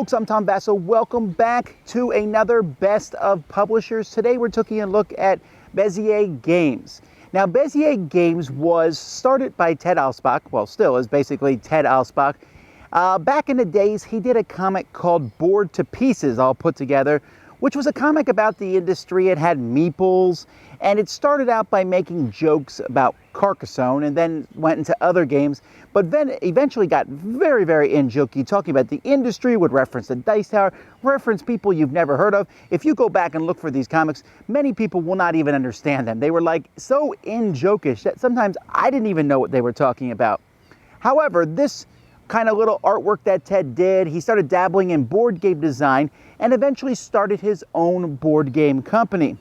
folks, I'm Tom Vasel. Welcome back to another Best of Publishers. Today we're taking a look at Bezier Games. Now, Bezier Games was started by Ted Alspach, well, still is basically Ted Alspach. Back in the days, he did a comic called Bored to Pieces, all put together, which was a comic about the industry. It had meeples, and it started out by making jokes about Carcassonne and then went into other games, but then eventually got very, very in-jokey, talking about the industry, would reference the Dice Tower, reference people you've never heard of. If you go back and look for these comics, many people will not even understand them. They were like so in-jokish that sometimes I didn't even know what they were talking about. However, this kind of little artwork that Ted did, he started dabbling in board game design and eventually started his own board game company.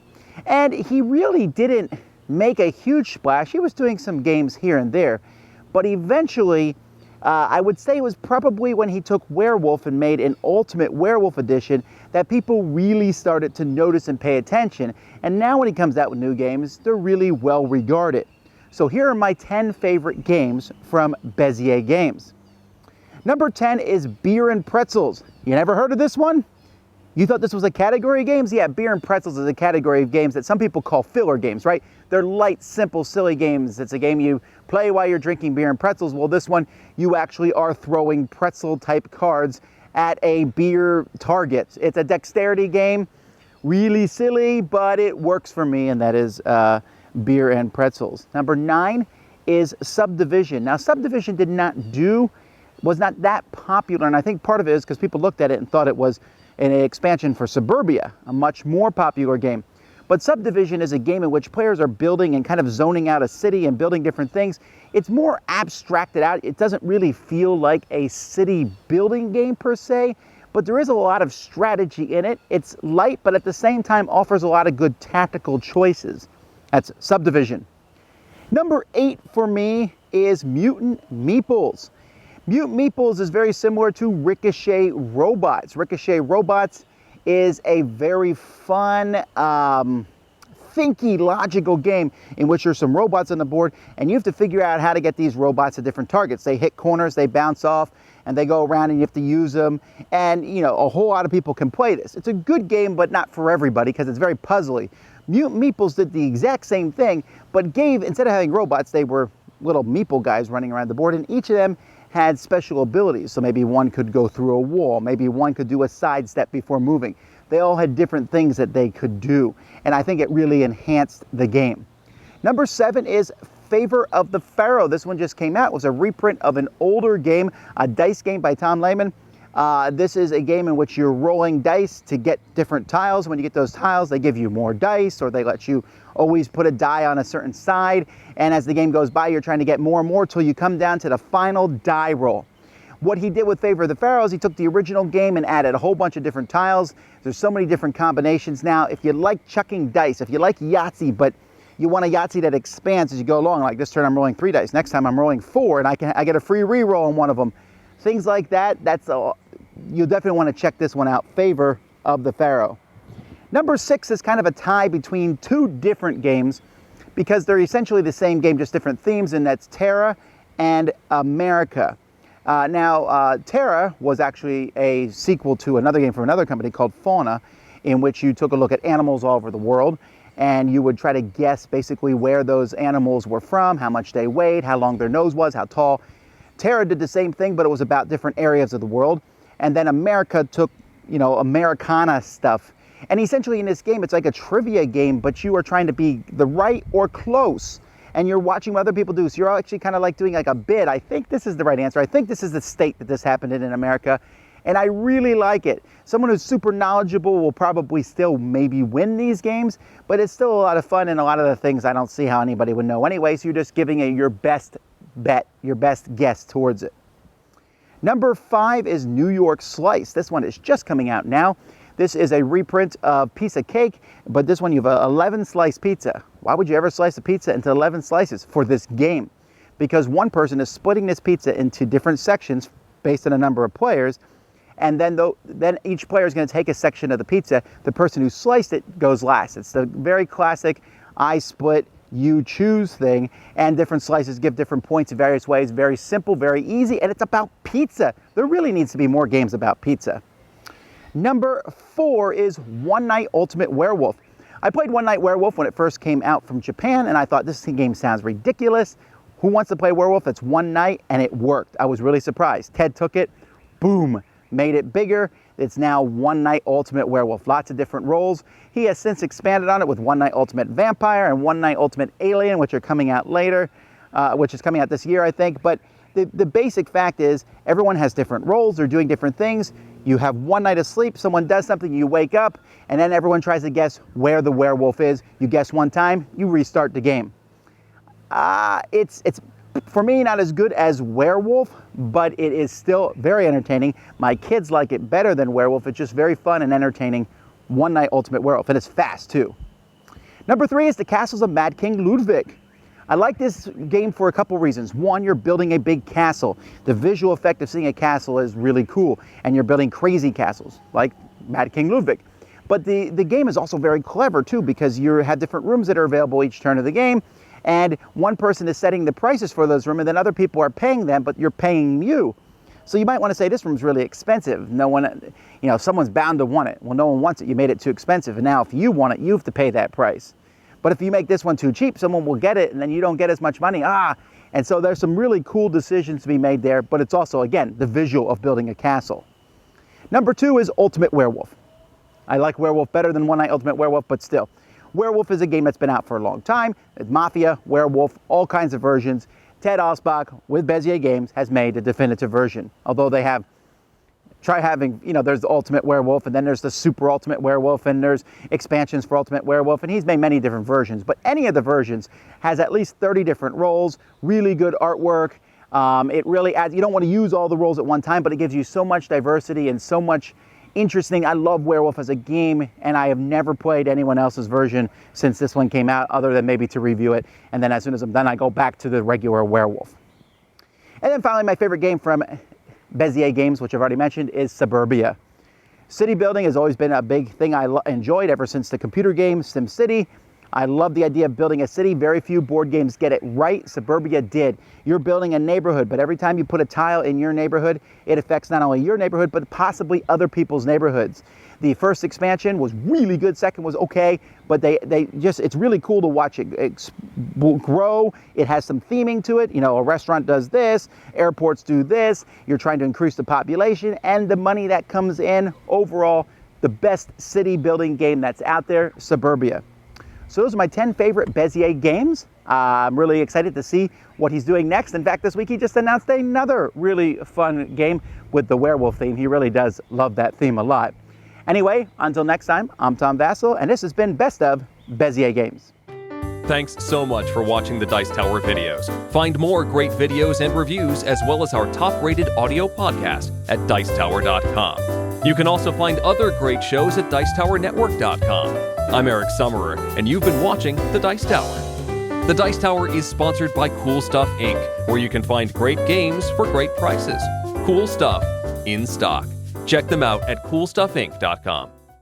And he really didn't make a huge splash. He was doing some games here and there, but eventually, I would say it was probably when he took Werewolf and made an Ultimate Werewolf Edition that people really started to notice and pay attention. And now when he comes out with new games, they're really well regarded. So here are my 10 favorite games from Bezier Games. Number 10 is Beer and Pretzels. You never heard of this one? You thought this was a category of games? Yeah, Beer and Pretzels is a category of games that some people call filler games, right? They're light, simple, silly games. It's a game you play while you're drinking beer and pretzels. Well, this one, you actually are throwing pretzel-type cards at a beer target. It's a dexterity game, really silly, but it works for me, and that is Beer and Pretzels. Number 9 is Subdivision. Now, Subdivision was not that popular, and I think part of it is because people looked at it and thought it was an expansion for Suburbia, a much more popular game. But Subdivision is a game in which players are building and kind of zoning out a city and building different things. It's more abstracted out. It doesn't really feel like a city building game per se, but there is a lot of strategy in it. It's light, but at the same time offers a lot of good tactical choices. That's Subdivision. Number 8 for me is Mutant Meeples. Mutant Meeples is very similar to Ricochet Robots. Ricochet Robots is a very fun, thinky, logical game in which there's some robots on the board, and you have to figure out how to get these robots to different targets. They hit corners, they bounce off, and they go around, and you have to use them. And, you know, a whole lot of people can play this. It's a good game, but not for everybody because it's very puzzly. Mutant Meeples did the exact same thing, but instead of having robots, they were little meeple guys running around the board, and each of them had special abilities. So maybe one could go through a wall, maybe one could do a sidestep before moving. They all had different things that they could do, and I think it really enhanced the game. Number 7 is Favor of the Pharaoh. This one just came out. It was a reprint of an older game, a dice game by Tom Lehman. This is a game in which you're rolling dice to get different tiles. When you get those tiles, they give you more dice, or they let you always put a die on a certain side. And as the game goes by, you're trying to get more and more till you come down to the final die roll. What he did with Favor of the Pharaoh is he took the original game and added a whole bunch of different tiles. There's so many different combinations now. If you like chucking dice, if you like Yahtzee, but you want a Yahtzee that expands as you go along, like this turn I'm rolling 3 dice, next time I'm rolling 4, and I get a free re-roll on one of them. Things like that, you'll definitely want to check this one out, Favor of the Pharaoh. Number 6 is kind of a tie between 2 different games because they're essentially the same game, just different themes, and that's Terra and America. Terra was actually a sequel to another game from another company called Fauna, in which you took a look at animals all over the world, and you would try to guess basically where those animals were from, how much they weighed, how long their nose was, how tall. Terra did the same thing, but it was about different areas of the world. And then America took, Americana stuff. And essentially in this game, it's like a trivia game, but you are trying to be the right or close. And you're watching what other people do. So you're actually kind of like doing like a bid. I think this is the right answer. I think this is the state that this happened in America. And I really like it. Someone who's super knowledgeable will probably still maybe win these games, but it's still a lot of fun, and a lot of the things I don't see how anybody would know anyway. So you're just giving it your best bet, your best guess towards it. Number 5 is New York Slice. This one is just coming out now. This is a reprint of Piece of Cake, but this one you have 11 slice pizza. Why would you ever slice a pizza into 11 slices for this game? Because one person is splitting this pizza into different sections based on a number of players, and then each player is going to take a section of the pizza. The person who sliced it goes last. It's the very classic I split, you choose thing, and different slices give different points in various ways. Very simple, very easy, and it's about pizza. There really needs to be more games about pizza. Number 4 is One Night Ultimate Werewolf. I played One Night Werewolf when it first came out from Japan, and I thought this game sounds ridiculous. Who wants to play werewolf? It's one night, and it worked. I was really surprised. Ted took it, boom, made it bigger. It's now One Night Ultimate Werewolf. Lots of different roles. He has since expanded on it with One Night Ultimate Vampire and One Night Ultimate Alien, which are coming out later, which is coming out this year, I think. But the basic fact is everyone has different roles. They're doing different things. You have one night of sleep, someone does something, you wake up, and then everyone tries to guess where the werewolf is. You guess one time, you restart the game. It's for me not as good as Werewolf, but it is still very entertaining. My kids like it better than Werewolf. It's just very fun and entertaining. One Night Ultimate Werewolf, and it's fast too. Number 3 is the Castles of Mad King Ludwig. I like this game for a couple reasons. One, you're building a big castle. The visual effect of seeing a castle is really cool, and you're building crazy castles like Mad King Ludwig. But the game is also very clever too, because you have different rooms that are available each turn of the game, and one person is setting the prices for those rooms, and then other people are paying them, but you're paying you. So you might want to say this room's really expensive. No one, someone's bound to want it. Well, no one wants it. You made it too expensive, and now if you want it, you have to pay that price. But if you make this one too cheap, someone will get it, and then you don't get as much money. And so there's some really cool decisions to be made there, but it's also, again, the visual of building a castle. Number 2 is Ultimate Werewolf. I like Werewolf better than One Night Ultimate Werewolf, but still. Werewolf is a game that's been out for a long time. It's Mafia, Werewolf, all kinds of versions. Ted Alspach with Bezier Games has made a definitive version. Although they have, try having, there's the Ultimate Werewolf, and then there's the Super Ultimate Werewolf, and there's expansions for Ultimate Werewolf, and he's made many different versions. But any of the versions has at least 30 different roles, really good artwork. It really adds, you don't want to use all the roles at one time, but it gives you so much diversity and so much interesting. I love Werewolf as a game, and I have never played anyone else's version since this one came out, other than maybe to review it. And then as soon as I'm done, I go back to the regular Werewolf. And then finally, my favorite game from Bezier Games, which I've already mentioned, is Suburbia. City building has always been a big thing I enjoyed ever since the computer game SimCity. I love the idea of building a city. Very few board games get it right. Suburbia did. You're building a neighborhood, but every time you put a tile in your neighborhood, it affects not only your neighborhood, but possibly other people's neighborhoods. The first expansion was really good. Second was okay, but it's really cool to watch it grow. It has some theming to it. A restaurant does this, airports do this. You're trying to increase the population and the money that comes in. Overall, the best city building game that's out there, Suburbia. So those are my 10 favorite Bezier games. I'm really excited to see what he's doing next. In fact, this week he just announced another really fun game with the werewolf theme. He really does love that theme a lot. Anyway, until next time, I'm Tom Vasel, and this has been Best of Bezier Games. Thanks so much for watching the Dice Tower videos. Find more great videos and reviews, as well as our top-rated audio podcast at Dicetower.com. You can also find other great shows at DicetowerNetwork.com. I'm Eric Summerer, and you've been watching The Dice Tower. The Dice Tower is sponsored by Cool Stuff Inc., where you can find great games for great prices. Cool stuff in stock. Check them out at CoolStuffInc.com.